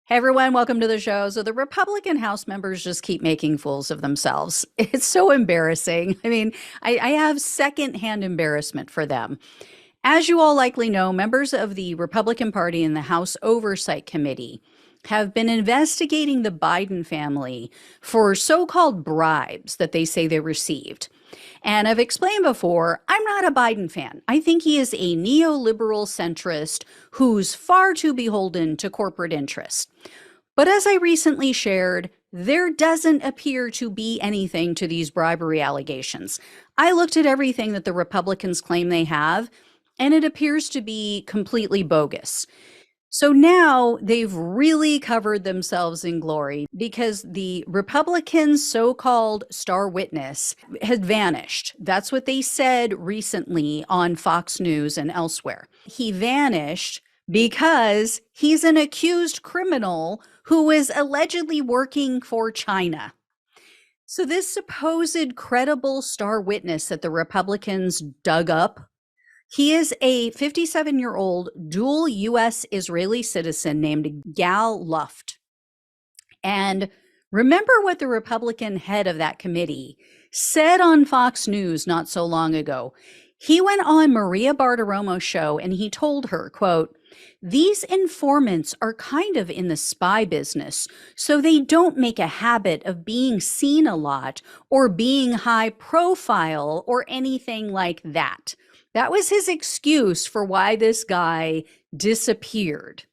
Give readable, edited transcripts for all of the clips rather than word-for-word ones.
Hey everyone, welcome to the show. So the Republican House members just keep making fools of themselves. It's so embarrassing. I have secondhand embarrassment for them. As you all likely know, members of the Republican Party in the House Oversight Committee have been investigating the Biden family for so-called bribes that they say they received. And I've explained before, I'm not a Biden fan. I think he is a neoliberal centrist who's far too beholden to corporate interests. But as I recently shared, there doesn't appear to be anything to these bribery allegations. I looked at everything that the Republicans claim they have, and it appears to be completely bogus. So now they've really covered themselves in glory because the Republicans' so-called star witness had vanished. That's what they said recently on Fox News and elsewhere. He vanished because he's an accused criminal who is allegedly working for China. So this supposed credible star witness that the Republicans dug up, he is a 57-year-old dual U.S. Israeli citizen named Gal Luft. And remember what the Republican head of that committee said on Fox News not so long ago. He went on Maria Bartiromo's show and he told her, quote, "These informants are kind of in the spy business, so they don't make a habit of being seen a lot or being high profile or anything like that." That was his excuse for why this guy disappeared.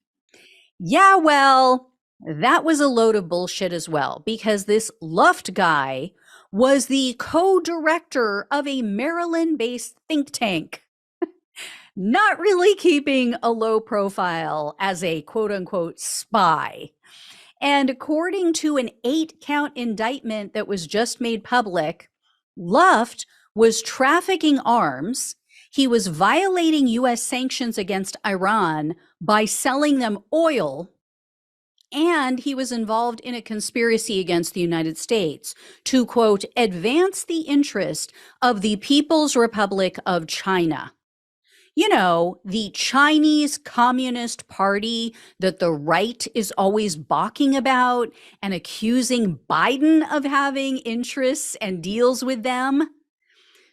Yeah, well, that was a load of bullshit as well, because this Luft guy was the co-director of a Maryland-based think tank, not really keeping a low profile as a quote-unquote spy. And according to an 8-count indictment that was just made public, Luft was trafficking arms. He was violating U.S. sanctions against Iran by selling them oil, and he was involved in a conspiracy against the United States to, quote, advance the interest of the People's Republic of China. You know, the Chinese Communist Party that the right is always balking about and accusing Biden of having interests and deals with them.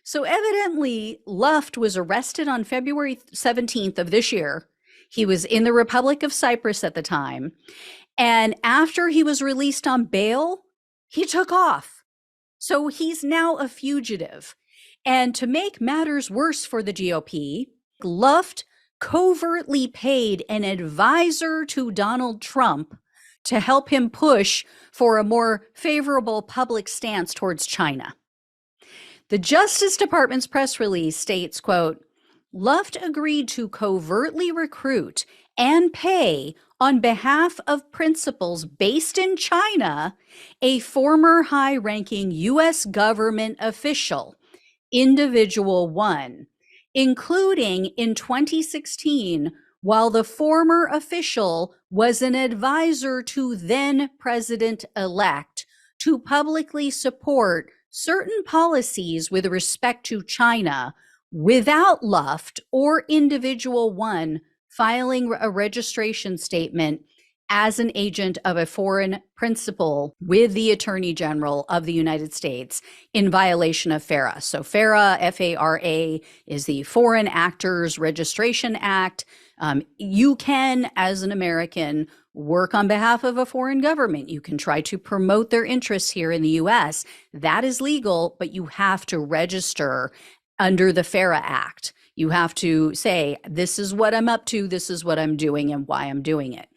So evidently, Luft was arrested on February 17th of this year. He was in the Republic of Cyprus at the time. And after he was released on bail, he took off. So he's now a fugitive. And to make matters worse for the GOP, Luft covertly paid an advisor to Donald Trump to help him push for a more favorable public stance towards China. The Justice Department's press release states, quote, Luft agreed to covertly recruit and pay on behalf of principals based in China a former high-ranking U.S. government official, Individual 1, including in 2016, while the former official was an advisor to then President-elect to publicly support certain policies with respect to China without Luft or Individual 1 filing a registration statement as an agent of a foreign principal with the Attorney General of the United States in violation of FARA. So FARA, F-A-R-A, is the Foreign Actors Registration Act. You can, as an American, work on behalf of a foreign government. You can try to promote their interests here in the US. That is legal, but you have to register under the FARA Act. You have to say, this is what I'm up to, this is what I'm doing, and why I'm doing it.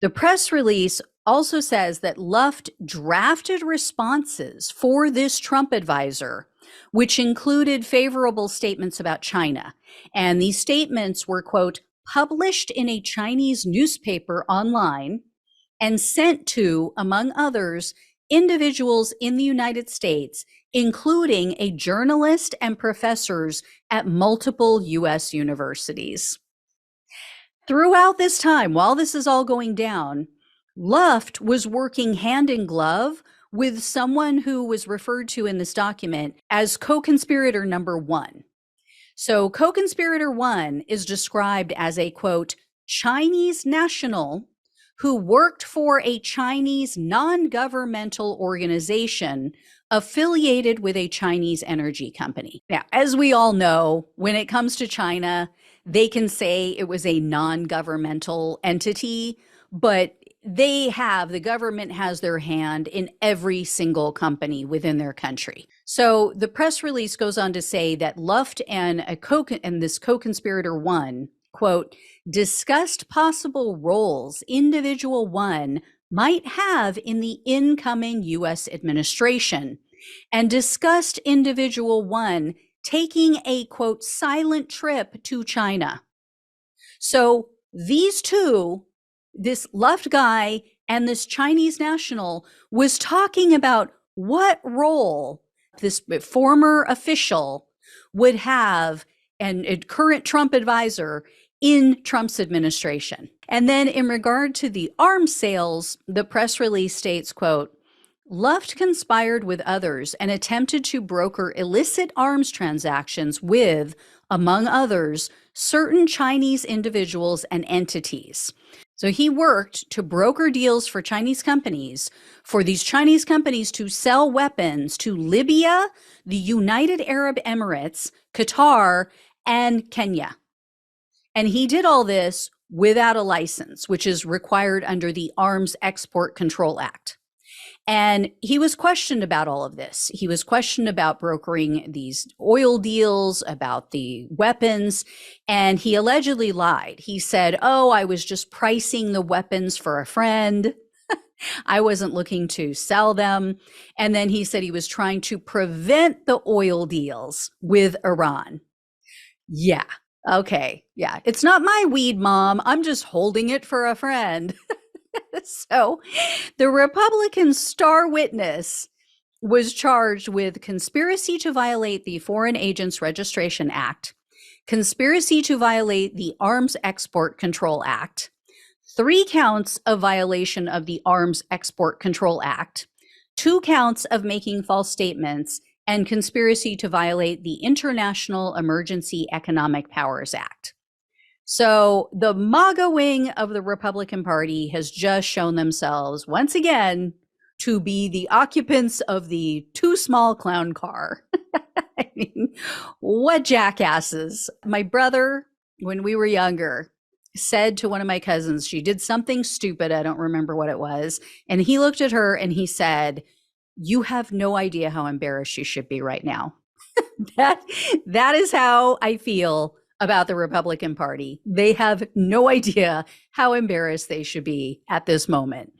The press release also says that Luft drafted responses for this Trump advisor, which included favorable statements about China. And these statements were, quote, published in a Chinese newspaper online and sent to, among others, individuals in the United States, including a journalist and professors at multiple U.S. universities. Throughout this time, while this is all going down, Luft was working hand in glove with someone who was referred to in this document as co-conspirator number 1. So co-conspirator 1 is described as a, quote, Chinese national who worked for a Chinese non-governmental organization affiliated with a Chinese energy company. Now, as we all know, when it comes to China, they can say it was a non-governmental entity, but the government has their hand in every single company within their country. So the press release goes on to say that Luft and this co-conspirator one, quote, discussed possible roles individual one might have in the incoming U.S. administration, and discussed individual one taking a, quote, silent trip to China. So these two, this Luft guy and this Chinese national, was talking about what role this former official would have and a current Trump advisor in Trump's administration. And then in regard to the arms sales, the press release states, quote, Luft conspired with others and attempted to broker illicit arms transactions with, among others, certain Chinese individuals and entities. So he worked to broker deals for Chinese companies, for these Chinese companies to sell weapons to Libya, the United Arab Emirates, Qatar, and Kenya. And he did all this without a license, which is required under the Arms Export Control Act. And he was questioned about all of this. He was questioned about brokering these oil deals, about the weapons, and he allegedly lied. He said, oh, I was just pricing the weapons for a friend. I wasn't looking to sell them. And then he said he was trying to prevent the oil deals with Iran. Yeah. Okay. Yeah. It's not my weed, Mom. I'm just holding it for a friend. So the Republican star witness was charged with conspiracy to violate the Foreign Agents Registration Act, conspiracy to violate the Arms Export Control Act, 3 counts of violation of the Arms Export Control Act, 2 counts of making false statements, and conspiracy to violate the International Emergency Economic Powers Act. So the MAGA wing of the Republican Party has just shown themselves once again to be the occupants of the too small clown car. I mean, what jackasses. My brother, when we were younger, said to one of my cousins, she did something stupid. I don't remember what it was. And he looked at her and he said, you have no idea how embarrassed you should be right now. That is how I feel about the Republican Party. They have no idea how embarrassed they should be at this moment.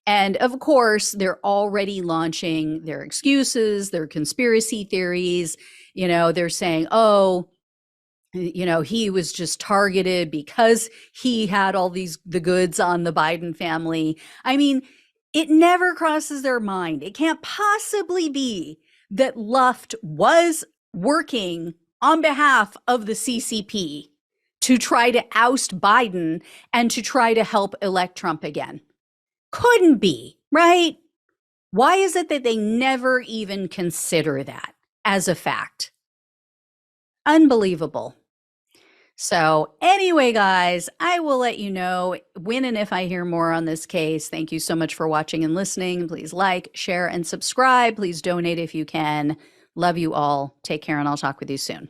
And of course, they're already launching their excuses, their conspiracy theories. You know, they're saying, oh, you know, he was just targeted because he had all the goods on the Biden family. I mean, it never crosses their mind. It can't possibly be that Luft was working on behalf of the CCP to try to oust Biden and to try to help elect Trump again. Couldn't be, right? Why is it that they never even consider that as a fact? Unbelievable. So anyway, guys, I will let you know when and if I hear more on this case. Thank you so much for watching and listening. Please like, share, and subscribe. Please donate if you can. Love you all. Take care, and I'll talk with you soon.